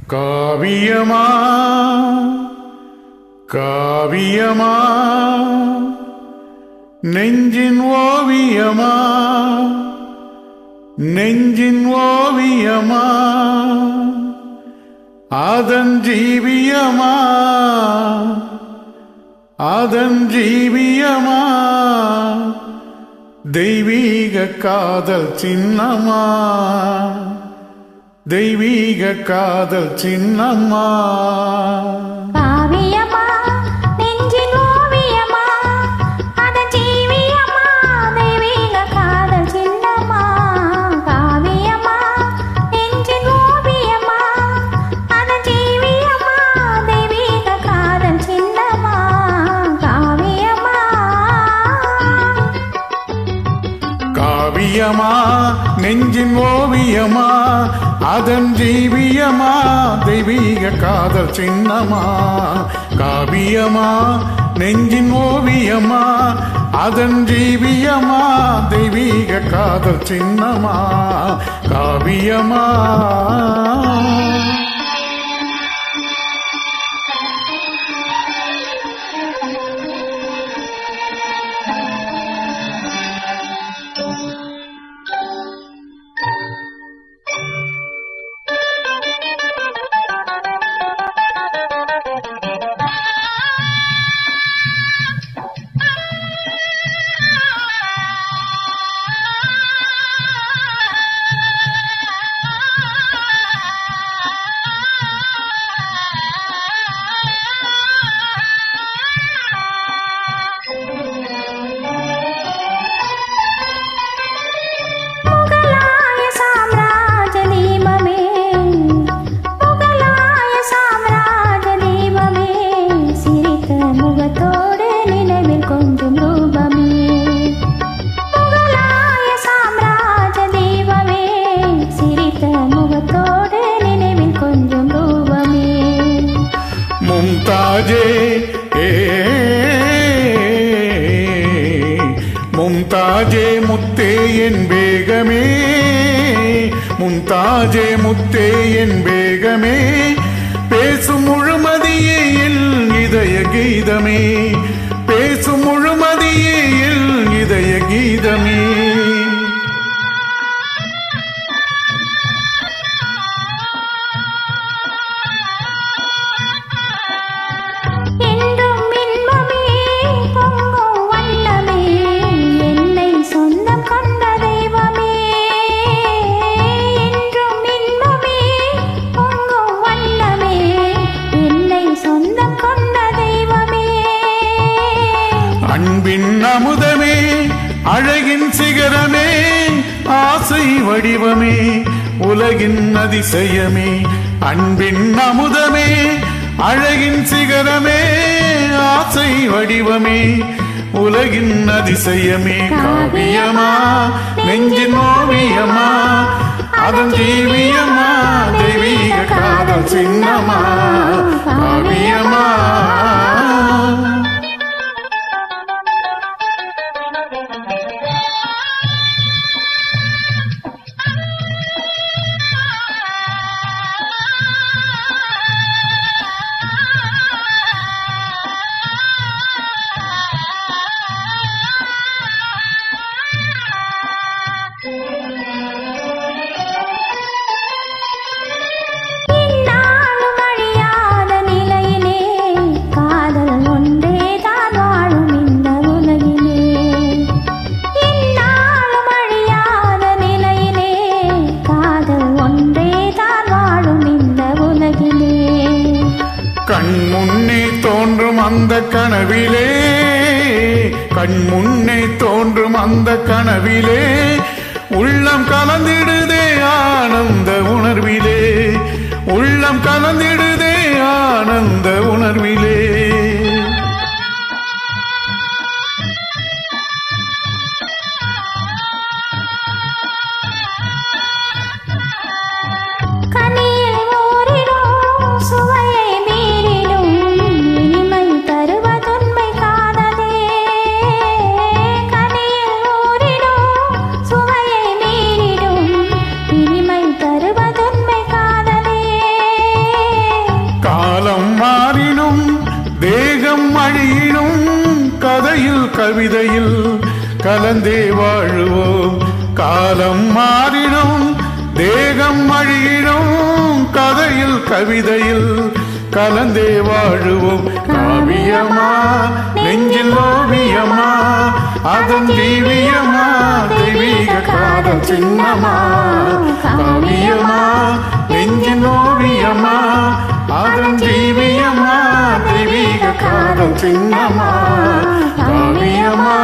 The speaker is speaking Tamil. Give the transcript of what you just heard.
காவியமா காவியமா நெஞ்சின் ஓவியமா நெஞ்சின் ஓவியமா அதன் ஜீவியமா அதன் ஜீவியமா தெய்வீக காதல் சின்னமா தெய்வீக காதல் சின்னமா காவியமா நெஞ்சின் ஓவியமா அதன் ஜீவியமா தெய்வீக காதல் சின்னமா காவியமா நெஞ்சின் ஓவியமா அதன் ஜீவியமா தெய்வீக காதல் சின்னமா காவியமா காவியமா நெஞ்சின் ஓவியமா அதன் ஜீவியமா தெய்வீக காதல் சின்னமா காவியமா நெஞ்சின் ஓவியமா அதன் ஜீவியமா தெய்வீக காதல் சின்னமா காவியமா மும்தாஜே மும்தாஜே முத்தே என் பேகமே மும்தாஜே முத்தே என் பேகமே பேசும் முழுமதியே என் இதய கீதமே பேசும் முழுமதியே என் இதய கீதமே அன்பின் அமுதமே அழகின் சிகரமே ஆசை வடிவமே உலகின் அதிசயமே அன்பின் அமுதமே அழகின் சிகரமே ஆசை வடிவமே உலகின் அதிசயமே காவியமா நெஞ்சின் ஓவியமா அதன் ஜீவியமா தெய்வீக காதல் சின்னமா காவியமா கண் முன்னே தோன்றும் அந்த கனவிலே கண் முன்னே தோன்றும் அந்த கனவிலே உள்ளம் கலந்திடுதே ஆனந்த உணர்விலே உள்ளம் கலந்திடுதே ஆனந்த உணர்விலே தருவதுண்மை காதலே கவிதையில் கலந்தே வாழுவோம். காலம் மாறிடும், தேகம் அழியிடும், கதையில் கவிதையில் கலந்தே வாழுவோம். காவியமா நெஞ்சில் ஓவியமா, அதன் ஜீவியமா தெய்வீக காதல் சின்னமா. காவியமா நெஞ்சின் ஓவியமா, அதன் ஜீவியமா தெய்வீக காதல் சின்னமா. காவியமா